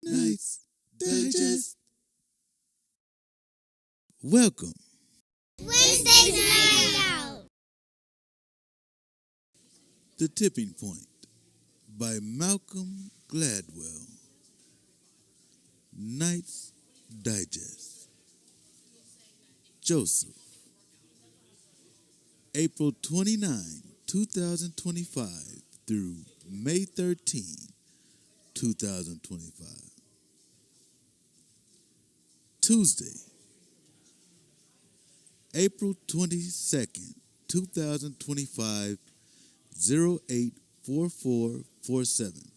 Nights Digest. Welcome. Wednesday's Night Out. The Tipping Point by Malcolm Gladwell. Nights Digest. Joseph. April 29, 2025 through May 13, 2025. Tuesday, April 22nd, 2025, 084447.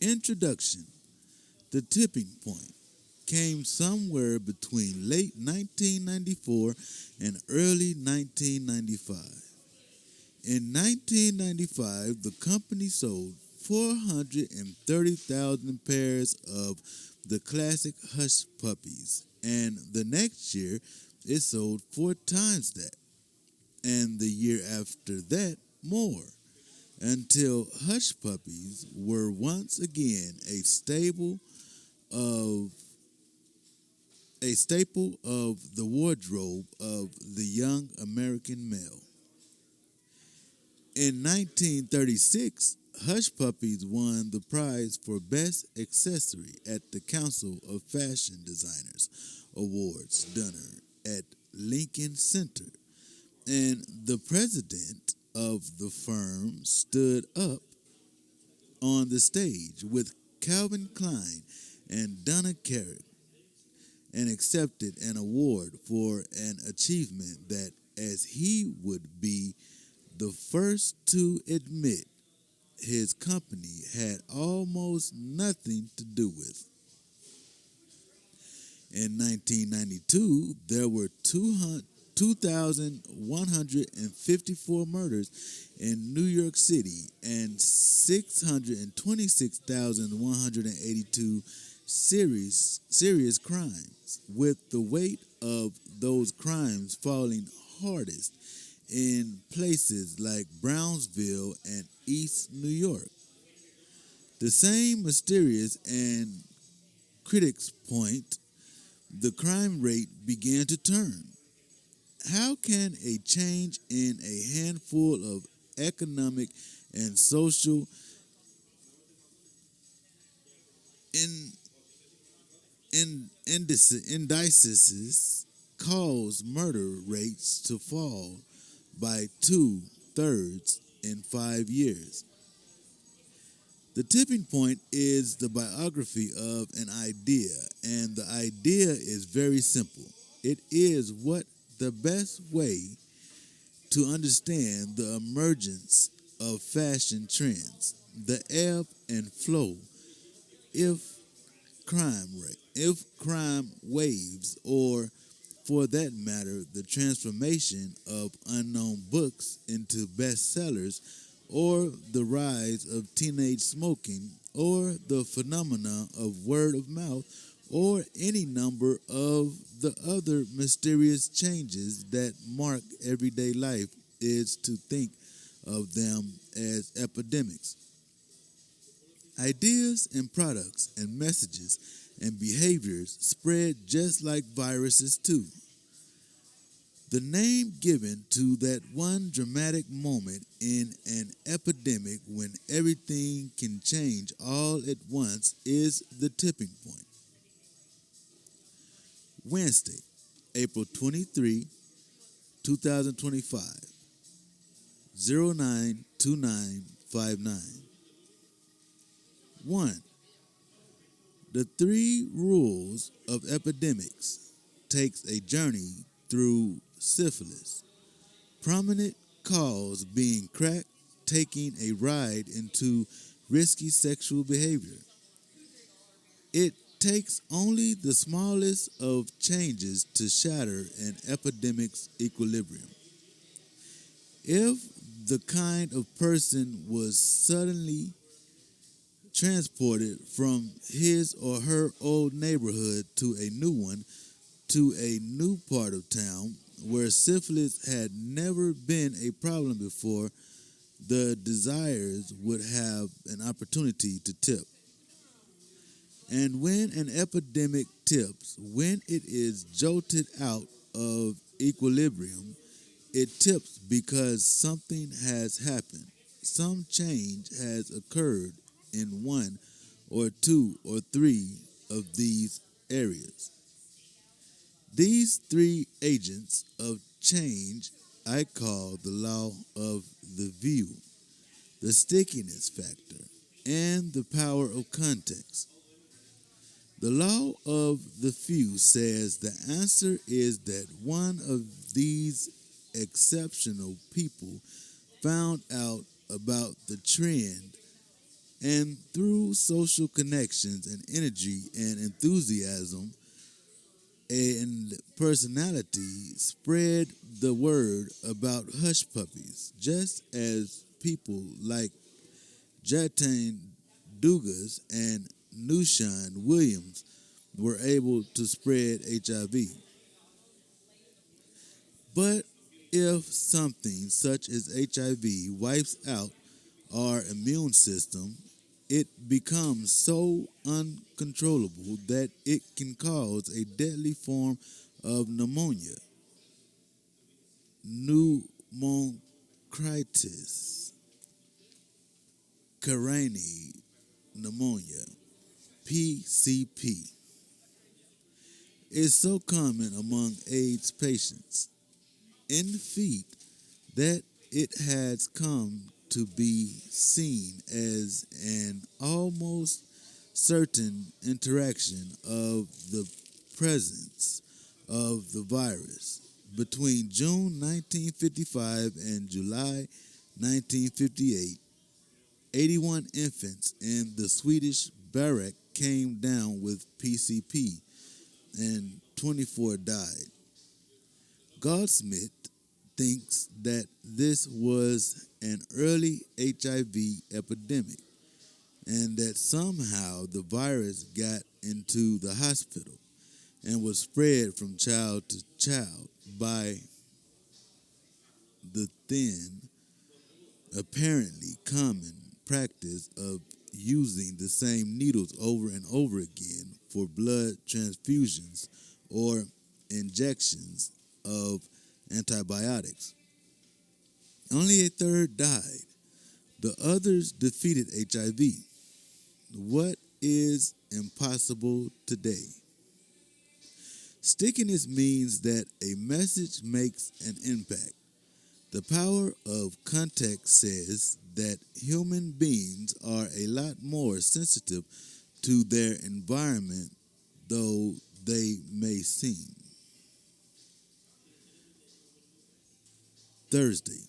Introduction. The Tipping Point came somewhere between late 1994 and early 1995. In 1995, the company sold 430,000 pairs of the classic Hush Puppies, and the next year it sold 4 times that, and the year after that more, until Hush Puppies were once again a staple of the wardrobe of the young American male. In 1936, Hush Puppies won the prize for Best Accessory at the Council of Fashion Designers Awards dinner at Lincoln Center, and the president of the firm stood up on the stage with Calvin Klein and Donna Carrick and accepted an award for an achievement that, as he would be the first to admit, his company had almost nothing to do with. In 1992, there were 2,154 murders in New York City and 626,182 serious crimes, with the weight of those crimes falling hardest in places like Brownsville and East New York. The same mysterious and critics point, the crime rate began to turn. How can a change in a handful of economic and social indices cause murder rates to fall by 2/3 in 5 years? The Tipping Point is the biography of an idea, and the idea is very simple. It is what the best way to understand the emergence of fashion trends, the ebb and flow, if crime waves, or for that matter, the transformation of unknown books into bestsellers, or the rise of teenage smoking, or the phenomena of word of mouth, or any number of the other mysterious changes that mark everyday life, is to think of them as epidemics. Ideas and products and messages and behaviors spread just like viruses too. The name given to that one dramatic moment in an epidemic when everything can change all at once is the tipping point. Wednesday, April 23, 2025, 092959. 1. The 3 rules of epidemics takes a journey through syphilis. Prominent cause being crack, taking a ride into risky sexual behavior. It takes only the smallest of changes to shatter an epidemic's equilibrium. If the kind of person was suddenly transported from his or her old neighborhood to a new one, to a new part of town where syphilis had never been a problem before, the desires would have an opportunity to tip. And when an epidemic tips, when it is jolted out of equilibrium, it tips because something has happened. Some change has occurred in one or two or three of these areas. These three agents of change I call the law of the view, the stickiness factor, and the power of context. The law of the few says the answer is that one of these exceptional people found out about the trend and through social connections and energy and enthusiasm and personality spread the word about hush puppies, just as people like Jatane Dugas and Nushan Williams were able to spread HIV. But if something such as HIV wipes out our immune system, it becomes so uncontrollable that it can cause a deadly form of pneumonia, pneumocritis, Carani pneumonia, PCP. Is so common among AIDS patients in feet that it has come to be seen as an almost certain interaction of the presence of the virus. Between June 1955 and July 1958, 81 infants in the Swedish barrack came down with PCP and 24 died. Goldsmith thinks that this was an early HIV epidemic and that somehow the virus got into the hospital and was spread from child to child by the then apparently common practice of using the same needles over and over again for blood transfusions or injections of antibiotics. Only a third died. The others defeated HIV. What is impossible today? Stickiness means that a message makes an impact. The power of context says that human beings are a lot more sensitive to their environment, though they may seem. Thursday,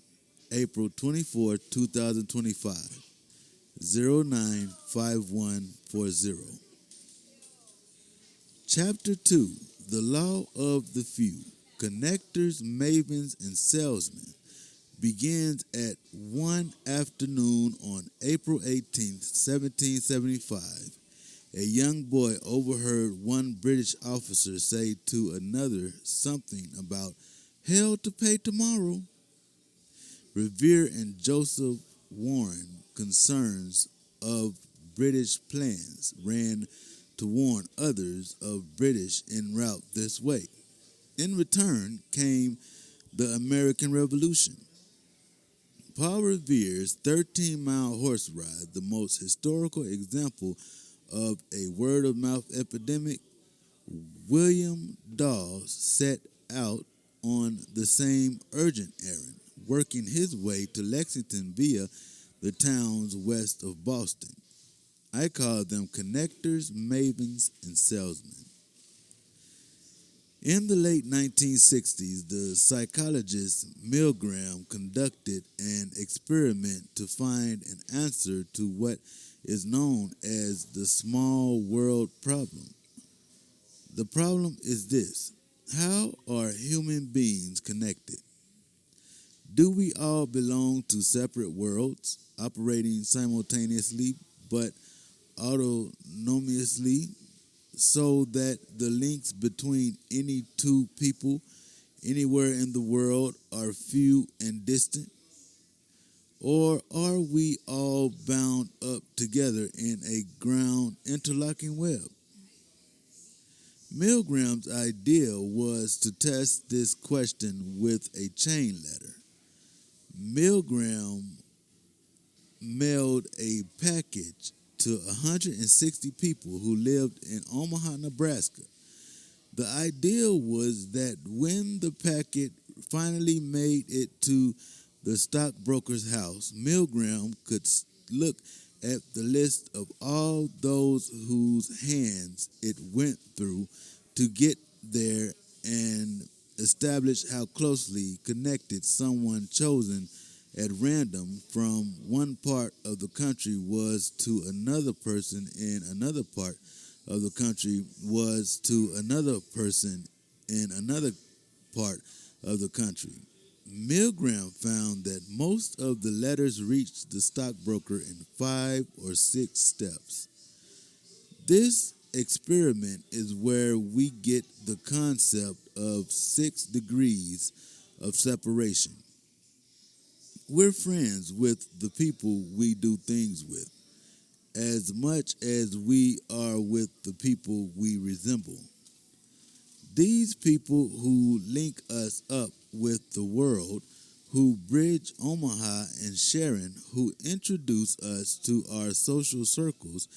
April 24, 2025, 095140. Chapter 2, The Law of the Few, Connectors, Mavens, and Salesmen, begins at one afternoon on April 18, 1775. A young boy overheard one British officer say to another something about hell to pay tomorrow. Revere and Joseph Warren concerns of British plans ran to warn others of British en route this way. In return came the American Revolution. Paul Revere's 13-mile horse ride, the most historical example of a word-of-mouth epidemic, William Dawes set out on the same urgent errand, working his way to Lexington via the towns west of Boston. I call them connectors, mavens, and salesmen. In the late 1960s, the psychologist Milgram conducted an experiment to find an answer to what is known as the small world problem. The problem is this: how are human beings connected? Do we all belong to separate worlds, operating simultaneously but autonomously, so that the links between any two people anywhere in the world are few and distant? Or are we all bound up together in a ground interlocking web? Milgram's idea was to test this question with a chain letter. Milgram mailed a package to 160 people who lived in Omaha, Nebraska. The idea was that when the packet finally made it to the stockbroker's house, Milgram could look at the list of all those whose hands it went through to get there and establish how closely connected someone chosen at random from one part of the country was to another person in another part of the country was to another person in another part of the country. Milgram found that most of the letters reached the stockbroker in 5 or 6 steps. This experiment is where we get the concept of 6 degrees of separation. We're friends with the people we do things with, as much as we are with the people we resemble. These people who link us up with the world, who bridge Omaha and Sharon, who introduce us to our social circles,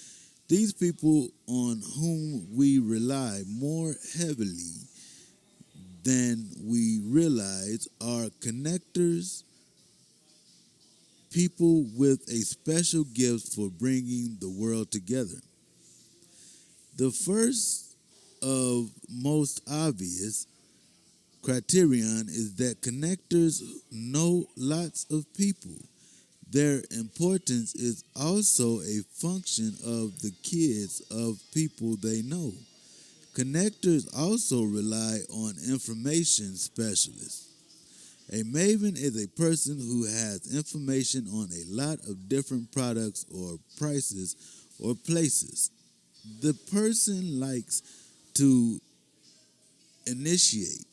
these people on whom we rely more heavily than we realize are connectors, people with a special gift for bringing the world together. The first of most obvious criterion is that connectors know lots of people. Their importance is also a function of the kids of people they know. Connectors also rely on information specialists. A maven is a person who has information on a lot of different products or prices or places. The person likes to initiate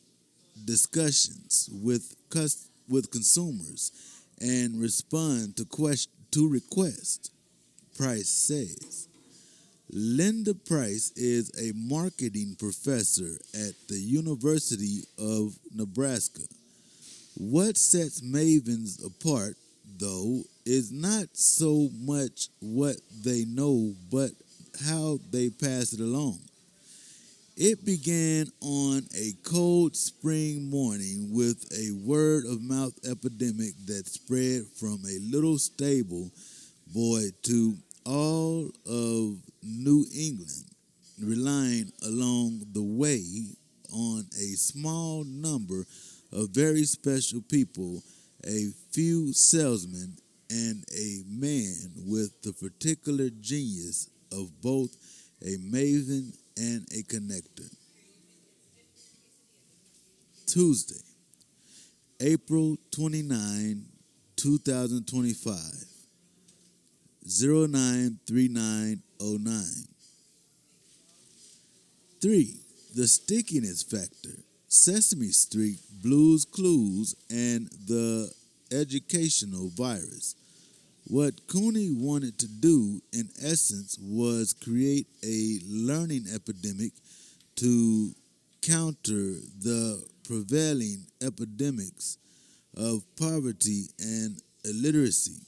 discussions with consumers and respond to requests, Price says. Linda Price is a marketing professor at the University of Nebraska. What sets mavens apart, though, is not so much what they know, but how they pass it along. It began on a cold spring morning with a word-of-mouth epidemic that spread from a little stable boy to all of New England, relying along the way on a small number of very special people, a few salesmen, and a man with the particular genius of both a maven and a connector. Tuesday, April 29, 2025, 093909. 3. The stickiness factor. Sesame Street, Blue's Clues, and the educational virus. What Cooney wanted to do, in essence, was create a learning epidemic to counter the prevailing epidemics of poverty and illiteracy.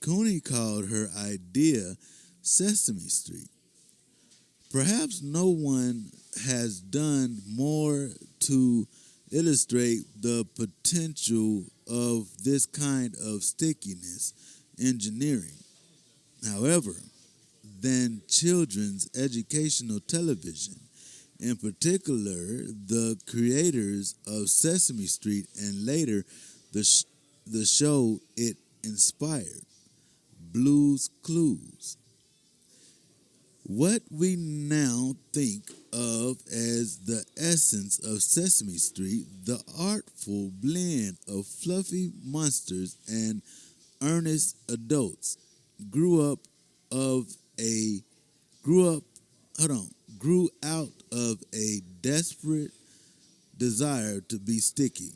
Cooney called her idea Sesame Street. Perhaps no one has done more to illustrate the potential of this kind of stickiness engineering, however, than children's educational television, in particular the creators of Sesame Street and later the show it inspired, Blue's Clues. What we now think of as the essence of Sesame Street, the artful blend of fluffy monsters and earnest adults, grew out of a desperate desire to be sticky.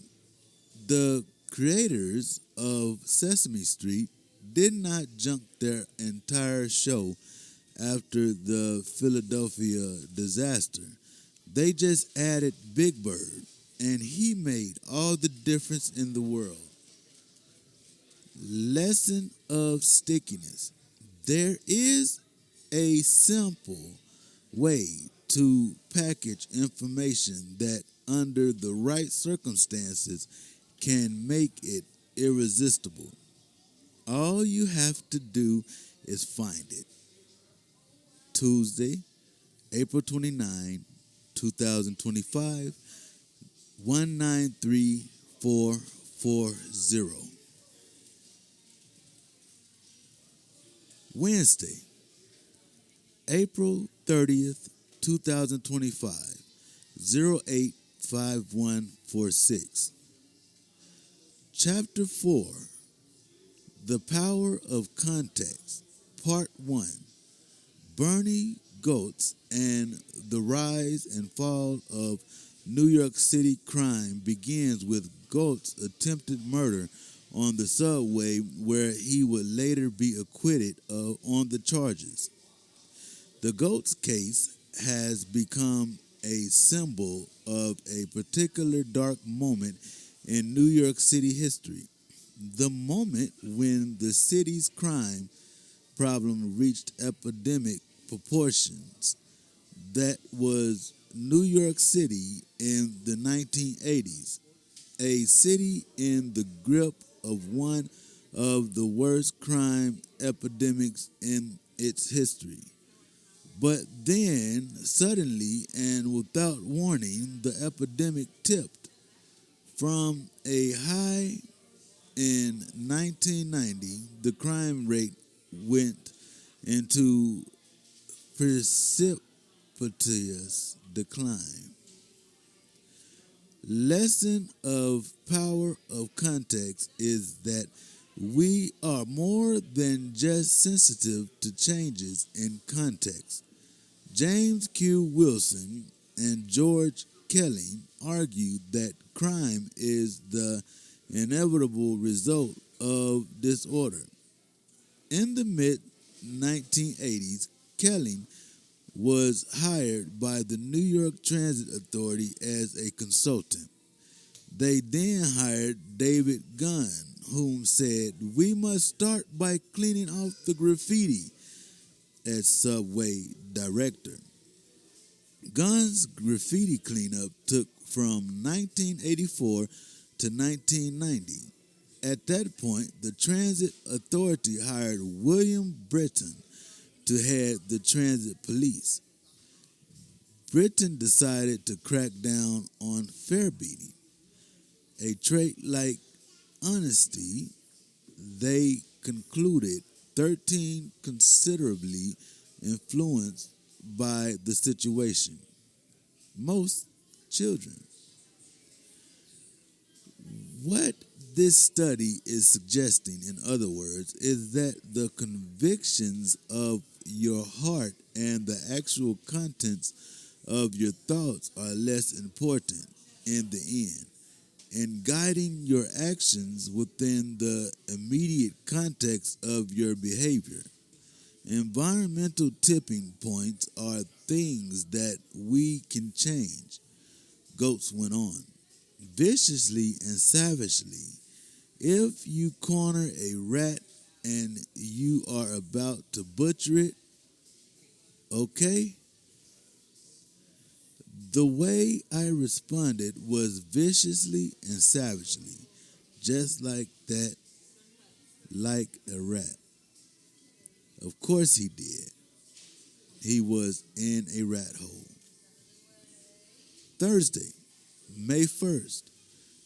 The creators of Sesame Street did not junk their entire show after the Philadelphia disaster. They just added Big Bird, and he made all the difference in the world. Lesson of stickiness. There is a simple way to package information that, under the right circumstances, can make it irresistible. All you have to do is find it. Tuesday, April 29, 2025, 193440. Wednesday, April 30th, 2025, 085146. Chapter 4, The Power of Context, Part 1, Bernie Goetz and the Rise and Fall of New York City Crime begins with Goetz's attempted murder on the subway, where he would later be acquitted on the charges. The Goetz case has become a symbol of a particular dark moment in New York City history, the moment when the city's crime problem reached epidemic proportions. That was New York City in the 1980s, a city in the grip of one of the worst crime epidemics in its history. But then, suddenly and without warning, the epidemic tipped. From a high in 1990, the crime rate went into precipitous decline. Lesson of power of context is that we are more than just sensitive to changes in context. James Q. Wilson and George Kelly argued that crime is the inevitable result of disorder. In the mid-1980s, Kelly was hired by the New York Transit Authority as a consultant. They then hired David Gunn, whom said, "We must start by cleaning off the graffiti," as subway director. Gunn's graffiti cleanup took from 1984 to 1990. At that point, the Transit Authority hired William Britton to head the transit police. Britton decided to crack down on fare beating, a trait like honesty. They concluded 13 considerably influenced by the situation, most children. What this study is suggesting, in other words, is that the convictions of your heart and the actual contents of your thoughts are less important in the end, in guiding your actions within the immediate context of your behavior. Environmental tipping points are things that we can change, Goetz went on, viciously and savagely. If you corner a rat and you are about to butcher it, okay? The way I responded was viciously and savagely, just like that, like a rat. Of course he did. He was in a rat hole. Thursday, May 1st,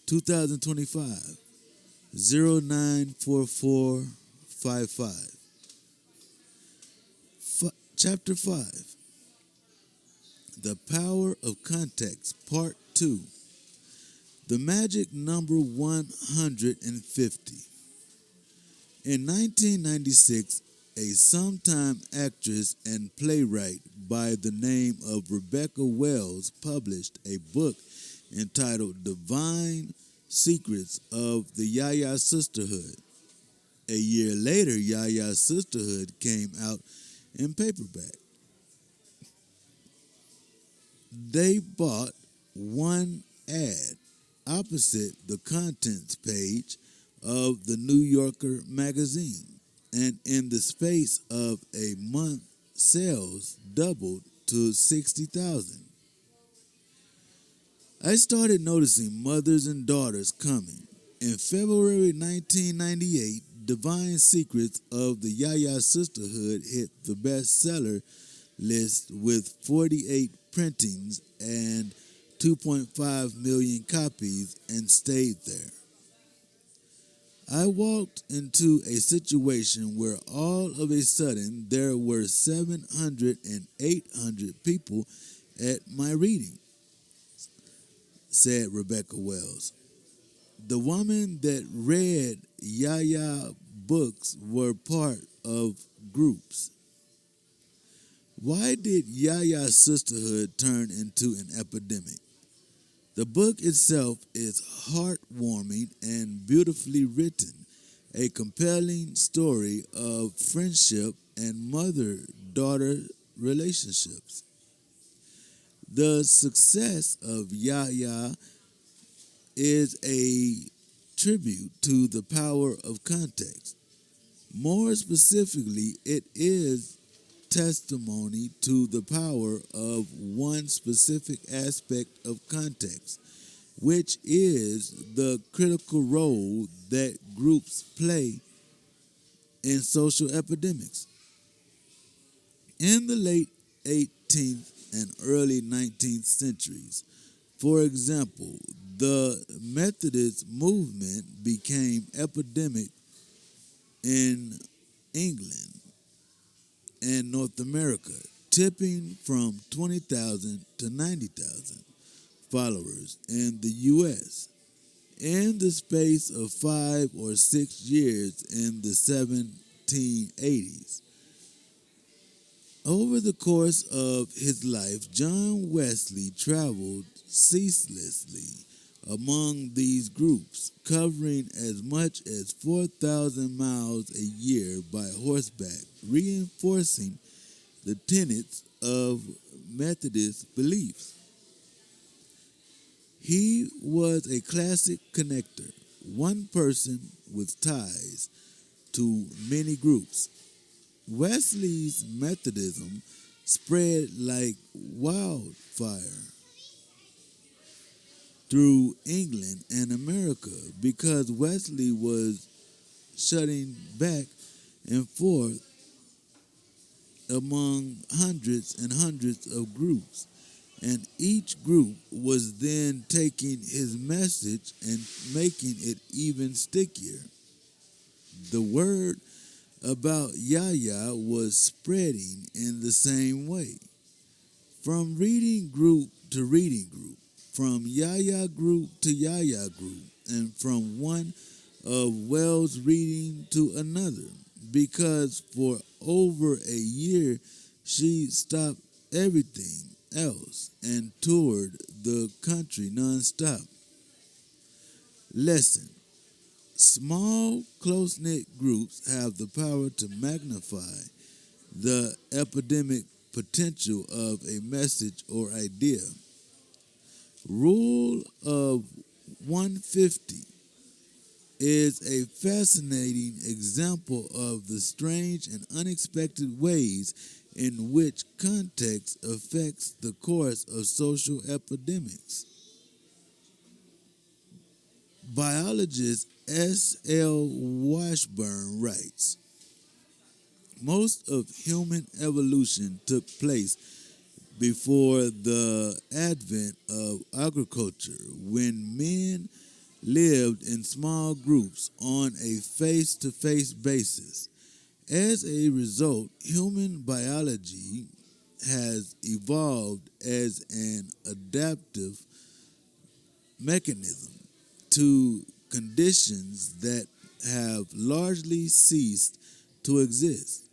2025, 094455. Chapter 5, The Power of Context, Part 2, The Magic Number 150. In 1996, a sometime actress and playwright by the name of Rebecca Wells published a book entitled Divine Secrets of the Yaya Sisterhood. A year later, Yaya Sisterhood came out in paperback. They bought one ad opposite the contents page of the New Yorker magazine, and in the space of a month, sales doubled to 60,000. I started noticing mothers and daughters coming. In February 1998, Divine Secrets of the Yaya Sisterhood hit the bestseller list with 48 printings and 2.5 million copies and stayed there. I walked into a situation where all of a sudden there were 700 and 800 people at my reading, said Rebecca Wells. The women that read Yaya books were part of groups. Why did Yaya Sisterhood turn into an epidemic? The book itself is heartwarming and beautifully written, a compelling story of friendship and mother-daughter relationships. The success of Yaya is a tribute to the power of context. More specifically, it is testimony to the power of one specific aspect of context, which is the critical role that groups play in social epidemics. In the late 18th and early 19th centuries, for example, the Methodist movement became epidemic in England and North America, tipping from 20,000 to 90,000 followers in the U.S. in the space of 5 or 6 years in the 1780s. Over the course of his life, John Wesley traveled ceaselessly among these groups, covering as much as 4,000 miles a year by horseback, reinforcing the tenets of Methodist beliefs. He was a classic connector, one person with ties to many groups. Wesley's Methodism spread like wildfire through England and America because Wesley was shutting back and forth among hundreds and hundreds of groups, and each group was then taking his message and making it even stickier. The word about Yaya was spreading in the same way. From reading group to reading group, from Yaya group to Yaya group, and from one of Wells' reading to another, because for over a year she stopped everything else and toured the country nonstop. Lesson: small, close-knit groups have the power to magnify the epidemic potential of a message or idea. Rule of 150 is a fascinating example of the strange and unexpected ways in which context affects the course of social epidemics. Biologist S.L. Washburn writes, most of human evolution took place before the advent of agriculture, when men lived in small groups on a face-to-face basis. As a result, human biology has evolved as an adaptive mechanism to conditions that have largely ceased to exist.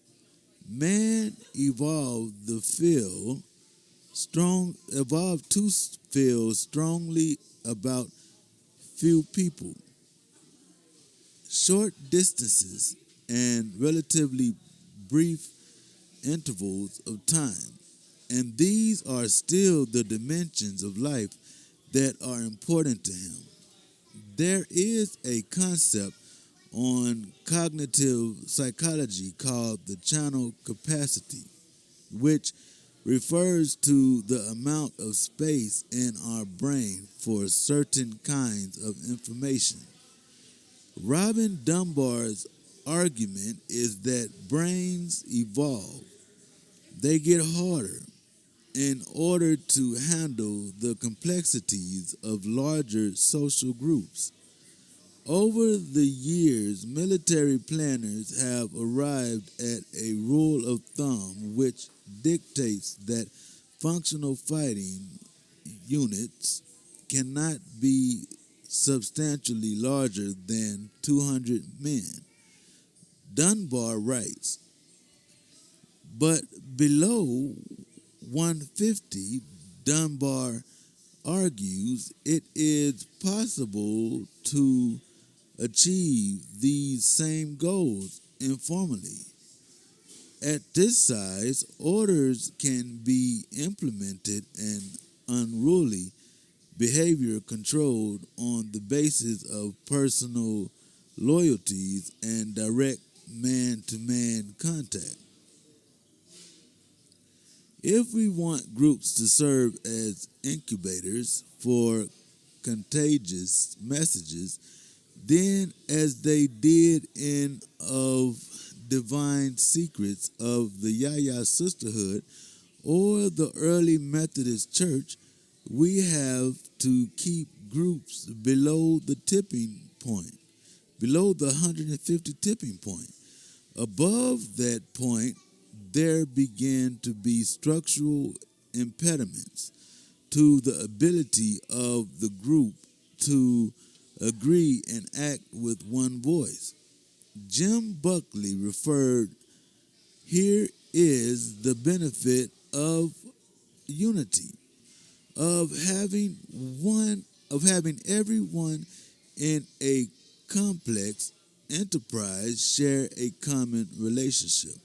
Man evolved to feel strongly about few people, short distances, and relatively brief intervals of time. And these are still the dimensions of life that are important to him. There is a concept on cognitive psychology called the channel capacity, which refers to the amount of space in our brain for certain kinds of information. Robin Dunbar's argument is that brains evolve. They get harder in order to handle the complexities of larger social groups. Over the years, military planners have arrived at a rule of thumb which dictates that functional fighting units cannot be substantially larger than 200 men. Dunbar writes, but below 150, Dunbar argues it is possible to achieve these same goals informally. At this size, orders can be implemented and unruly behavior controlled on the basis of personal loyalties and direct man-to-man contact. If we want groups to serve as incubators for contagious messages, then as they did in Of Divine Secrets of the Yaya Sisterhood or the early Methodist Church, we have to keep groups below the tipping point, below the 150 tipping point. Above that point, there began to be structural impediments to the ability of the group to agree and act with one voice. Jim Buckley referred, here is the benefit of unity, of having everyone in a complex enterprise share a common relationship.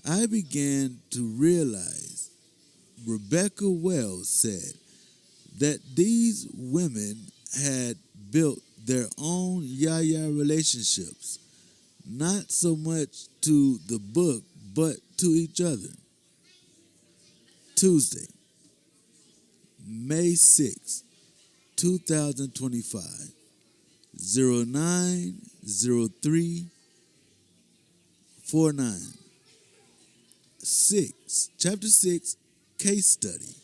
I began to realize, Rebecca Wells said, that these women had built their own Yaya relationships, not so much to the book, but to each other. Tuesday, May 6, 2025, 090349. 6, Chapter 6, Case Study,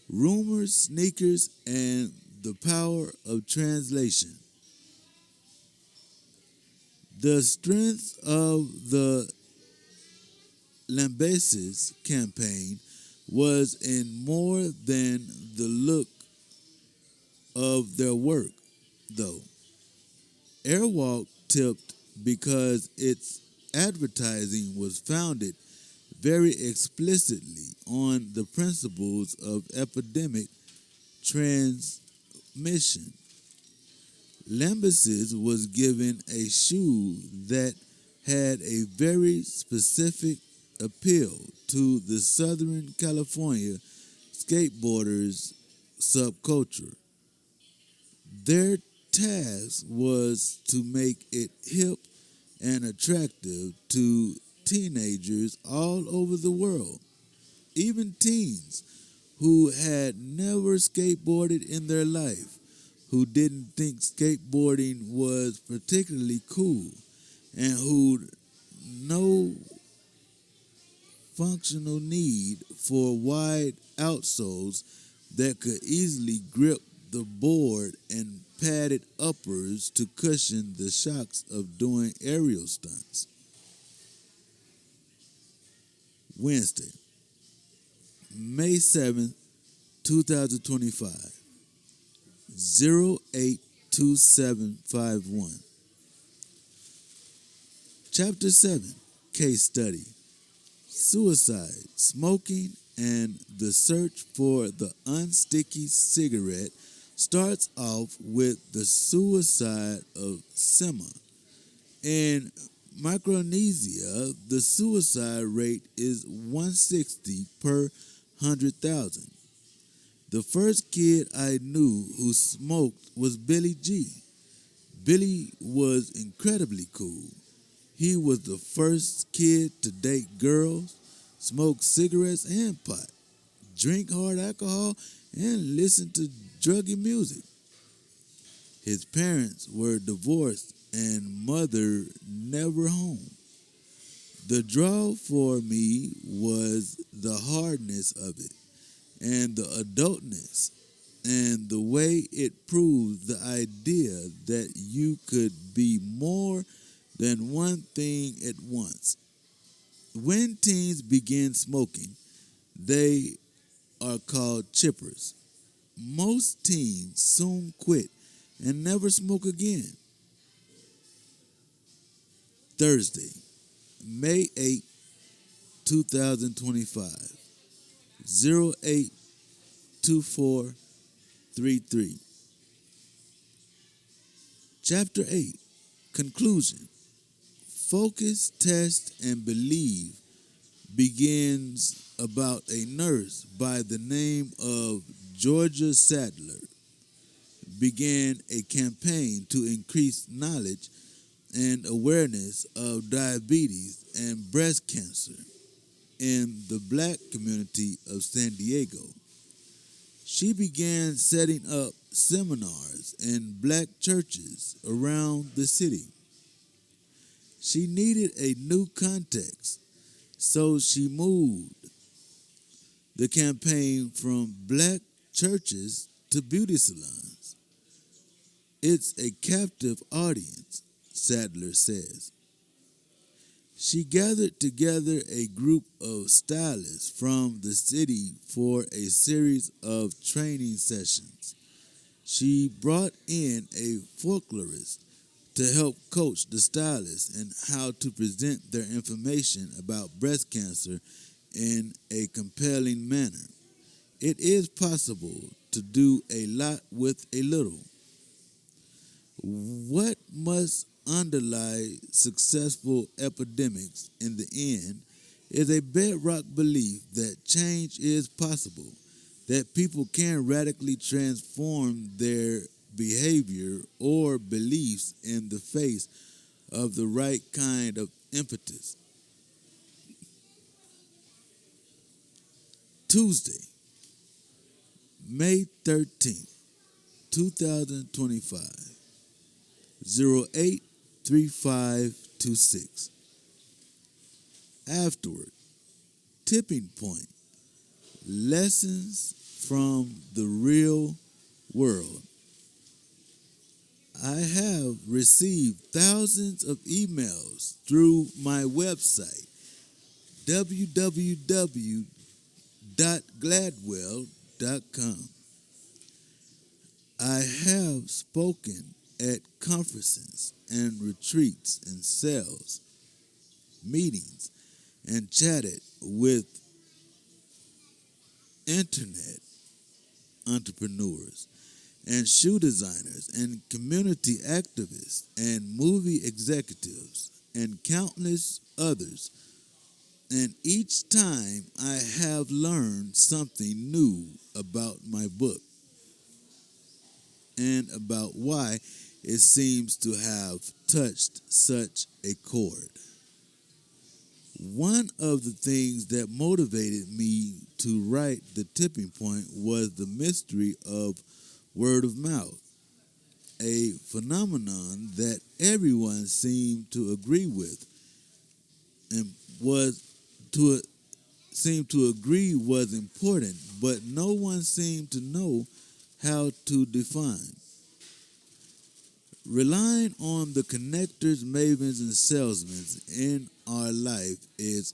Rumors, Sneakers, and the Power of Translation. The strength of the Lambesis campaign was in more than the look of their work, though. Airwalk tipped because its advertising was founded very explicitly on the principles of epidemic transmission. Lambesis was given a shoe that had a very specific appeal to the Southern California skateboarders subculture. Their task was to make it hip and attractive to teenagers all over the world, even teens who had never skateboarded in their life, who didn't think skateboarding was particularly cool, and who no functional need for wide outsoles that could easily grip the board and padded uppers to cushion the shocks of doing aerial stunts. Wednesday, May 7th, 2025, 082751. Chapter 7, Case Study, Suicide, Smoking, and the Search for the Unsticky Cigarette starts off with the suicide of Sema. In Micronesia, the suicide rate is 160 per 100,000. The first kid I knew who smoked was Billy G. Billy was incredibly cool. He was the first kid to date girls, smoke cigarettes and pot, drink hard alcohol, and listen to druggy music. His parents were divorced and mother never home. The draw for me was the hardness of it and the adultness and the way it proved the idea that you could be more than one thing at once. When teens begin smoking, they are called chippers. Most teens soon quit and never smoke again. Thursday, May 8, 2025, 082433. Chapter 8, Conclusion. Focus, Test, and Believe begins about a nurse by the name of Georgia Sadler began a campaign to increase knowledge and awareness of diabetes and breast cancer in the Black community of San Diego. She began setting up seminars in Black churches around the city. She needed a new context, so she moved the campaign from Black churches to beauty salons. It's a captive audience, Sadler says. She gathered together a group of stylists from the city for a series of training sessions. She brought in a folklorist to help coach the stylists in how to present their information about breast cancer in a compelling manner. It is possible to do a lot with a little. What must underlie successful epidemics in the end is a bedrock belief that change is possible, that people can radically transform their behavior or beliefs in the face of the right kind of impetus. Tuesday, May 13th, 2025, 083526. Afterward, tipping point, lessons from the real world. I have received thousands of emails through my website, www.gladwell.com. I have spoken at conferences and retreats and sales, meetings, and chatted with internet entrepreneurs and shoe designers and community activists and movie executives and countless others. And each time I have learned something new about my book and about why it seems to have touched such a chord. One of the things that motivated me to write The Tipping Point was the mystery of word of mouth, a phenomenon that everyone seemed to agree with and seemed to agree was important, but no one seemed to know how to define. Relying on the connectors, mavens, and salesmen in our life is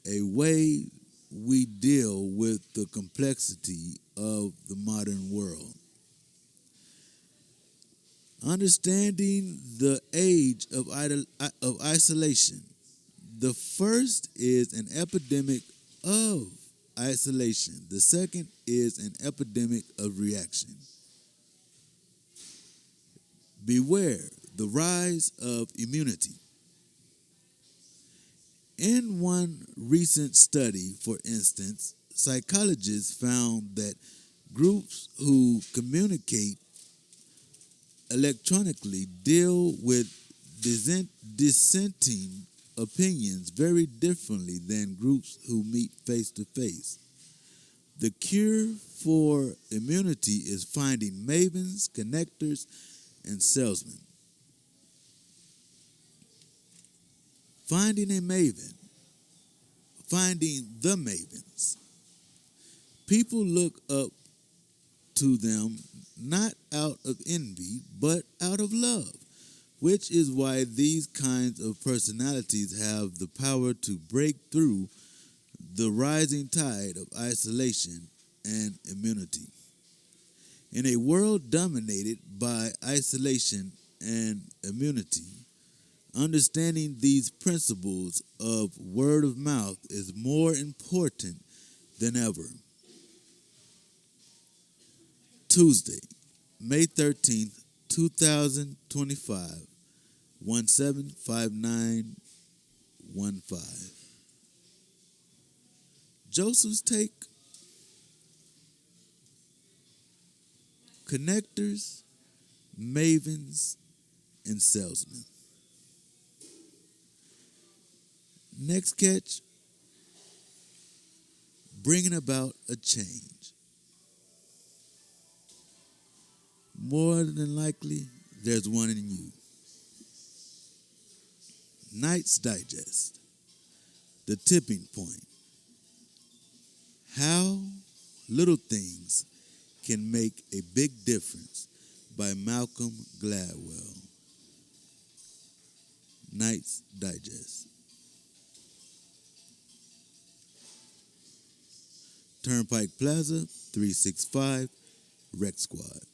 a way we deal with the complexity of the modern world. Understanding the age of isolation. The first is an epidemic of isolation. The second is an epidemic of reaction. Beware the rise of immunity. In one recent study, for instance, psychologists found that groups who communicate electronically deal with dissenting opinions very differently than groups who meet face to face. The cure for immunity is finding mavens, connectors, and salesmen. Finding a maven, finding the mavens. People look up to them not out of envy, but out of love, which is why these kinds of personalities have the power to break through the rising tide of isolation and immunity. In a world dominated by isolation and immunity, understanding these principles of word of mouth is more important than ever. Tuesday, May 13th, 2025, 175915. Joseph's take: connectors, mavens, and salesmen. Next catch: bringing about a change. More than likely, there's one in you. Knight's Digest, The Tipping Point. How Little Things Can Make a Big Difference by Malcolm Gladwell. Knight's Digest. Turnpike Plaza, 365, Rec Squad.